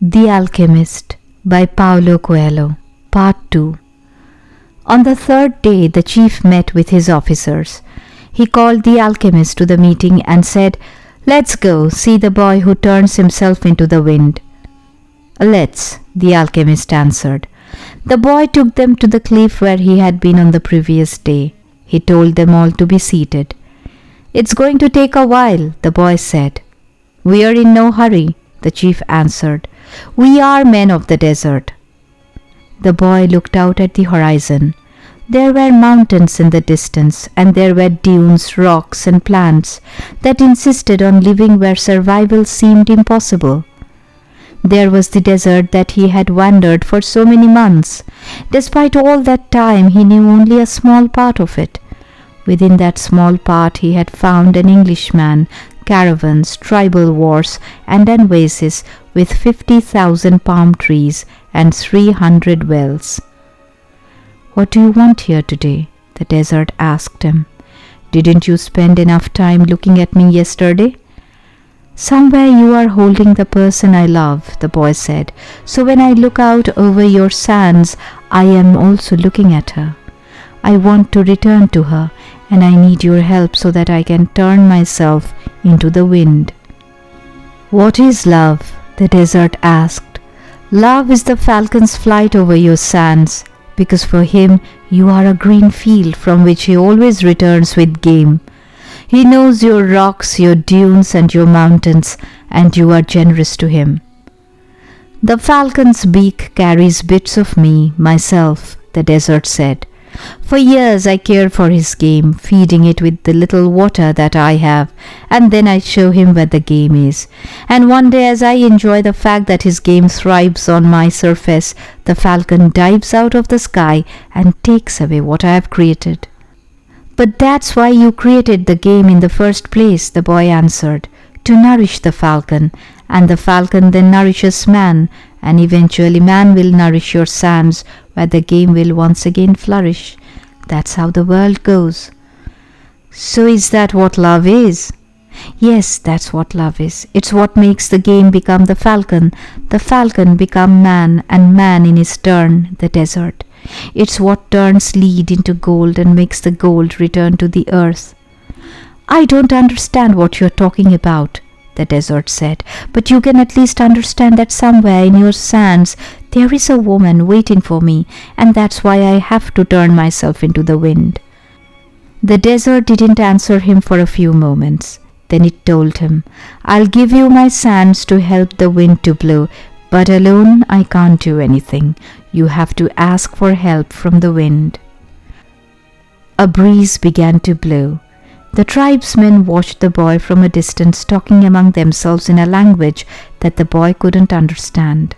The Alchemist by Paulo Coelho, Part 2. On the third day the chief met with his officers. He called the alchemist to the meeting and said, "Let's go see the boy who turns himself into the wind." "Let's," the alchemist answered. The boy took them to the cliff where he had been on the previous day. He told them all to be seated. "It's going to take a while," the boy said. "We are in no hurry," the chief answered. "We are men of the desert." The boy looked out at the horizon. There were mountains in the distance, and there were dunes, rocks, and plants that insisted on living where survival seemed impossible. There was the desert that he had wandered for so many months. Despite all that time, he knew only a small part of it. Within that small part, he had found an Englishman, caravans, tribal wars, and an oasis with 50,000 palm trees and 300 wells. "What do you want here today?" the desert asked him. "Didn't you spend enough time looking at me yesterday?" "Somewhere you are holding the person I love," the boy said. "So when I look out over your sands, I am also looking at her. I want to return to her, and I need your help so that I can turn myself into the wind." "What is love?" the desert asked. "Love is the falcon's flight over your sands, because for him you are a green field from which he always returns with game. He knows your rocks, your dunes, and your mountains, and you are generous to him." "The falcon's beak carries bits of me, myself," the desert said. "For years I care for his game, feeding it with the little water that I have, and then I show him where the game is. And one day, as I enjoy the fact that his game thrives on my surface, the falcon dives out of the sky and takes away what I have created." "But that's why you created the game in the first place," the boy answered, "to nourish the falcon, and the falcon then nourishes man, and eventually man will nourish your sands, where the game will once again flourish. That's how the world goes." "So is that what love is?" "Yes, that's what love is. It's what makes the game become the falcon become man, and man in his turn the desert. It's what turns lead into gold and makes the gold return to the earth." "I don't understand what you're talking about," the desert said, "but you can at least understand that somewhere in your sands there is a woman waiting for me, and that's why I have to turn myself into the wind." The desert didn't answer him for a few moments. Then it told him, "I'll give you my sands to help the wind to blow, but alone I can't do anything. You have to ask for help from the wind." A breeze began to blow. The tribesmen watched the boy from a distance, talking among themselves in a language that the boy couldn't understand.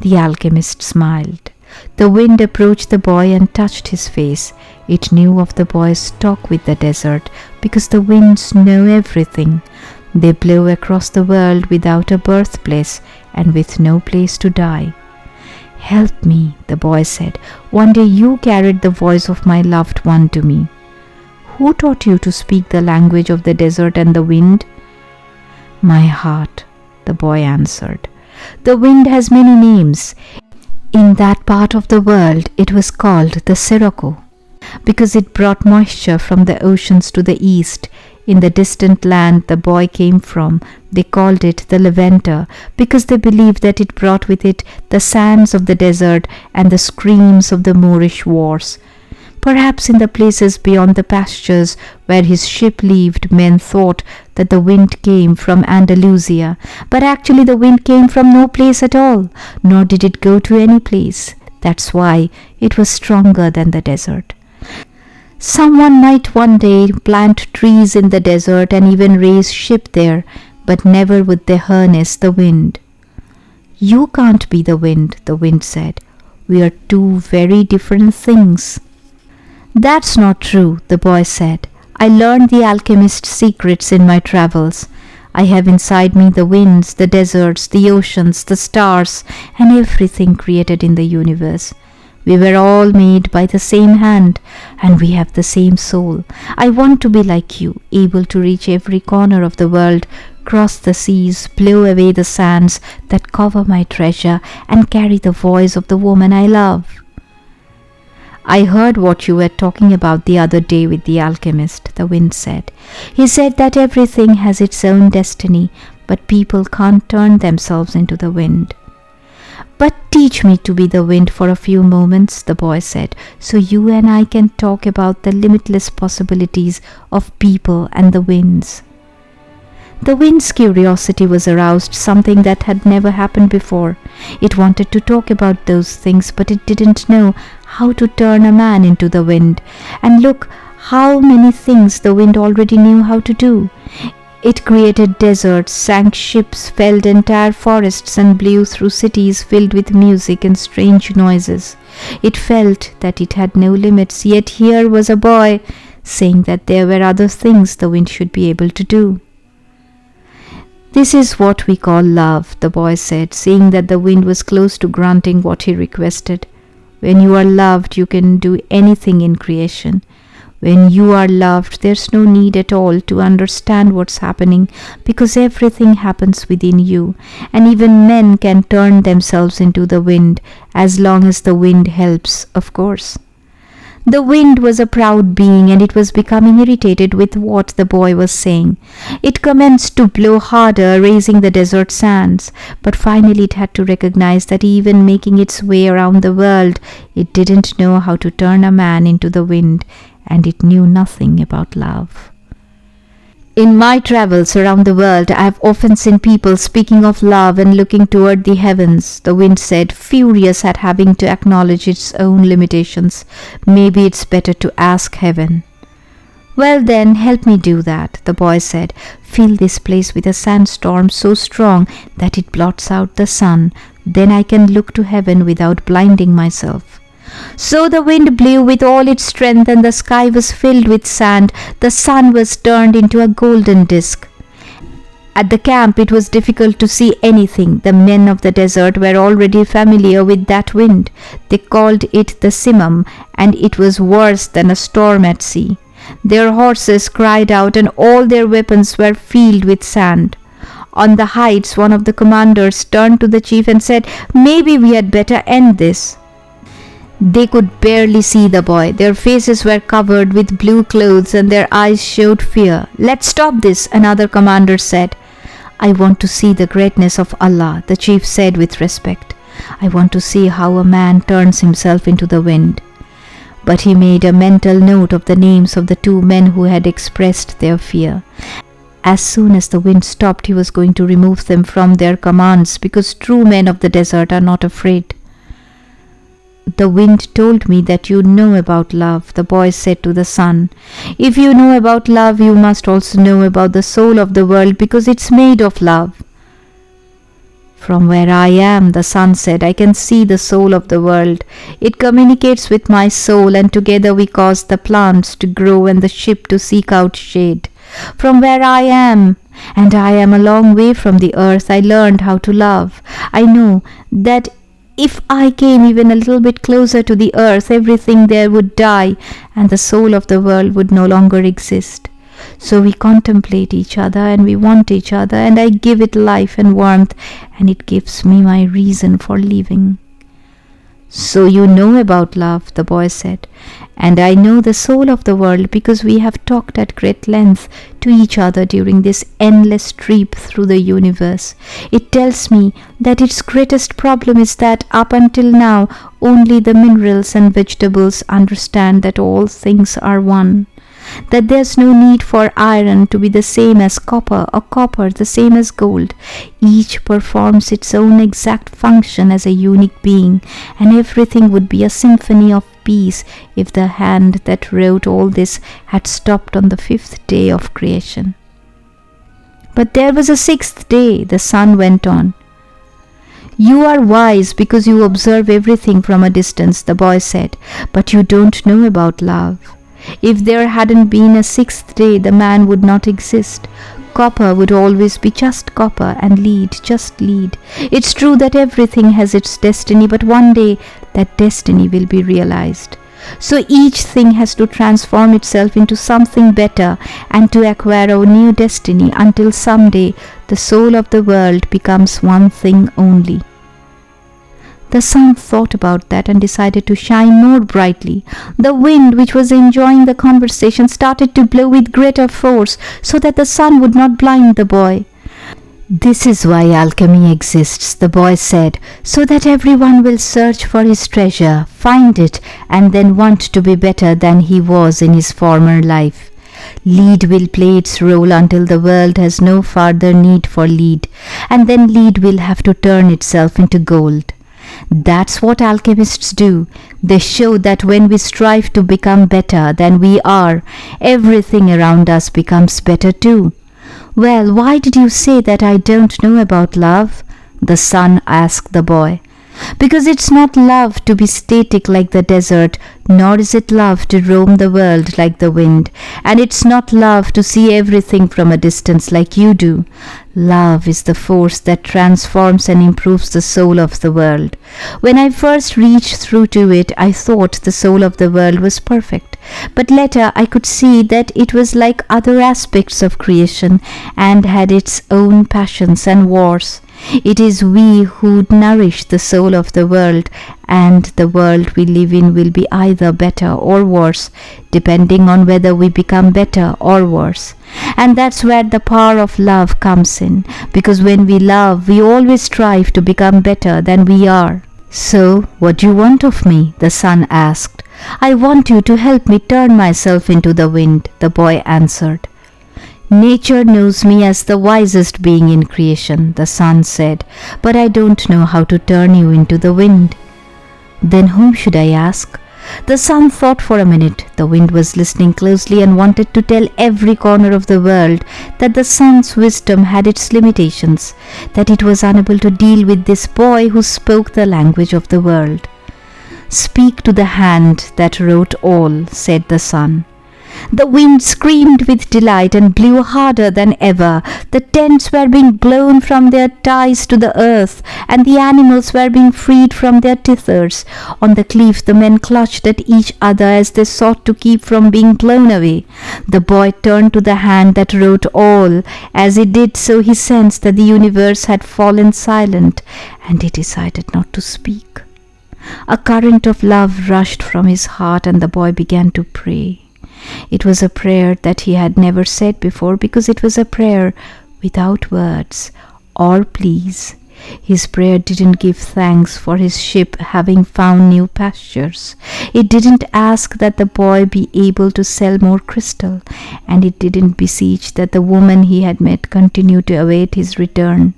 The alchemist smiled. The wind approached the boy and touched his face. It knew of the boy's talk with the desert, because the winds know everything. They blow across the world without a birthplace and with no place to die. "Help me," the boy said. "One day you carried the voice of my loved one to me." "Who taught you to speak the language of the desert and the wind?" "My heart," the boy answered. "The wind has many names. In that part of the world it was called the Sirocco, because it brought moisture from the oceans to the east. In the distant land the boy came from, they called it the Levanter, because they believed that it brought with it the sands of the desert and the screams of the Moorish wars. Perhaps in the places beyond the pastures where his ship lived, men thought that the wind came from Andalusia, but actually the wind came from no place at all, nor did it go to any place. That's why it was stronger than the desert. Someone might one day plant trees in the desert and even raise ship there, but never would they harness the wind." "You can't be the wind said. "We are two very different things." "That's not true," the boy said. "I learned the alchemist's secrets in my travels. I have inside me the winds, the deserts, the oceans, the stars, and everything created in the universe. We were all made by the same hand, and we have the same soul. I want to be like you, able to reach every corner of the world, across the seas, blow away the sands that cover my treasure, and carry the voice of the woman I love. I heard what you were talking about the other day with the alchemist, the wind said. He said that everything has its own destiny, but people can't turn themselves into the wind. But teach me to be the wind for a few moments, the boy said, so you and I can talk about the limitless possibilities of people and the winds. The wind's curiosity was aroused, something that had never happened before. It wanted to talk about those things, but it didn't know how to turn a man into the wind. And look how many things the wind already knew how to do. It created deserts, sank ships, felled entire forests, and blew through cities filled with music and strange noises. It felt that it had no limits, yet here was a boy saying that there were other things the wind should be able to do. This is what we call love, the boy said, seeing that the wind was close to granting what he requested. When you are loved, you can do anything in creation. When you are loved, there's no need at all to understand what's happening, because everything happens within you, and even men can turn themselves into the wind, as long as the wind helps, of course. The wind was a proud being, and it was becoming irritated with what the boy was saying. It commenced to blow harder, raising the desert sands, but finally it had to recognize that even making its way around the world, it didn't know how to turn a man into the wind, and it knew nothing about love. In my travels around the world, I have often seen people speaking of love and looking toward the heavens, the wind said, furious at having to acknowledge its own limitations. Maybe it's better to ask heaven. Well then, help me do that, the boy said. Fill this place with a sandstorm so strong that it blots out the sun. Then I can look to heaven without blinding myself. So the wind blew with all its strength, and the sky was filled with sand. The sun was turned into a golden disk. At the camp it was difficult to see anything. The men of the desert were already familiar with that wind. They called it the simum, and it was worse than a storm at sea. Their horses cried out, and all their weapons were filled with sand. On the heights, one of the commanders turned to the chief and said, "Maybe we had better end this." They could barely see the boy. Their faces were covered with blue clothes and their eyes showed fear. "Let's stop this," another commander said. "I want to see the greatness of Allah," the chief said with respect. "I want to see how a man turns himself into the wind." But he made a mental note of the names of the two men who had expressed their fear. As soon as the wind stopped, he was going to remove them from their commands, because true men of the desert are not afraid. "The wind told me that you know about love," the boy said to the sun. "If you know about love, you must also know about the soul of the world, because it's made of love." "From where I am," the sun said, "I can see the soul of the world. It communicates with my soul, and together we cause the plants to grow and the ship to seek out shade. From where I am, and I am a long way from the earth, I learned how to love. I know that if I came even a little bit closer to the earth, everything there would die, and the soul of the world would no longer exist. So we contemplate each other, and we want each other, and I give it life and warmth, and it gives me my reason for living." "So you know about love," the boy said, "and I know the soul of the world, because we have talked at great length to each other during this endless trip through the universe. It tells me that its greatest problem is that up until now only the minerals and vegetables understand that all things are one. That there's no need for iron to be the same as copper, or copper the same as gold. Each performs its own exact function as a unique being, and everything would be a symphony of peace if the hand that wrote all this had stopped on the 5th day of creation." "But there was a 6th day," the sun went on. "You are wise because you observe everything from a distance," the boy said, "but you don't know about love. If there hadn't been a 6th day, the man would not exist. Copper would always be just copper, and lead just lead. It's true that everything has its destiny, but one day that destiny will be realized. So each thing has to transform itself into something better and to acquire a new destiny until someday the soul of the world becomes one thing only. The sun thought about that and decided to shine more brightly. The wind, which was enjoying the conversation, started to blow with greater force so that the sun would not blind the boy. "This is why alchemy exists," the boy said, "so that everyone will search for his treasure, find it, and then want to be better than he was in his former life. Lead will play its role until the world has no further need for lead, and then lead will have to turn itself into gold. That's what alchemists do. They show that when we strive to become better than we are, everything around us becomes better too." "Well, why did you say that I don't know about love?" the sun asked the boy. "Because it's not love to be static like the desert, nor is it love to roam the world like the wind, and it's not love to see everything from a distance like you do. Love is the force that transforms and improves the soul of the world. When I first reached through to it, I thought the soul of the world was perfect, but later I could see that it was like other aspects of creation and had its own passions and wars. It is we who nourish the soul of the world, and the world we live in will be either better or worse, depending on whether we become better or worse. And that's where the power of love comes in, because when we love, we always strive to become better than we are." "So, what do you want of me?" the sun asked. "I want you to help me turn myself into the wind," the boy answered. "Nature knows me as the wisest being in creation," the sun said, "but I don't know how to turn you into the wind." "Then whom should I ask?" The sun thought for a minute. The wind was listening closely and wanted to tell every corner of the world that the sun's wisdom had its limitations, that it was unable to deal with this boy who spoke the language of the world. "Speak to the hand that wrote all," said the sun. The wind screamed with delight and blew harder than ever. The tents were being blown from their ties to the earth, and the animals were being freed from their tethers. On the cliff the men clutched at each other as they sought to keep from being blown away. The boy turned to the hand that wrote all. As he did so, he sensed that the universe had fallen silent, and he decided not to speak. A current of love rushed from his heart, and the boy began to pray. It was a prayer that he had never said before, because it was a prayer without words or pleas. His prayer didn't give thanks for his ship having found new pastures. It didn't ask that the boy be able to sell more crystal, and it didn't beseech that the woman he had met continue to await his return.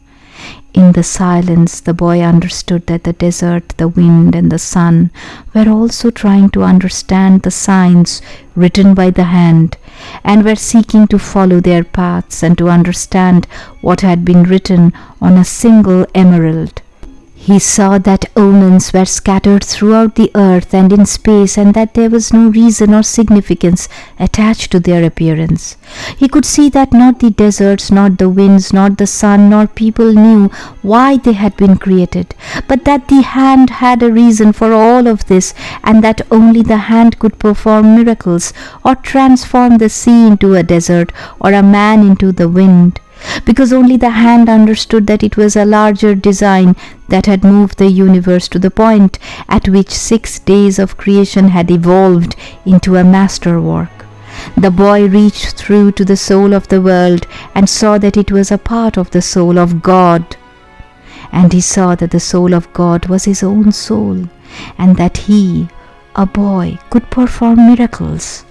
In the silence, the boy understood that the desert, the wind, and the sun were also trying to understand the signs written by the hand, and were seeking to follow their paths and to understand what had been written on a single emerald. He saw that omens were scattered throughout the earth and in space, and that there was no reason or significance attached to their appearance. He could see that not the deserts, not the winds, not the sun, nor people knew why they had been created, but that the hand had a reason for all of this, and that only the hand could perform miracles or transform the sea into a desert or a man into the wind. Because only the hand understood that it was a larger design that had moved the universe to the point at which 6 days of creation had evolved into a masterwork. The boy reached through to the soul of the world and saw that it was a part of the soul of God. And he saw that the soul of God was his own soul, and that he, a boy, could perform miracles.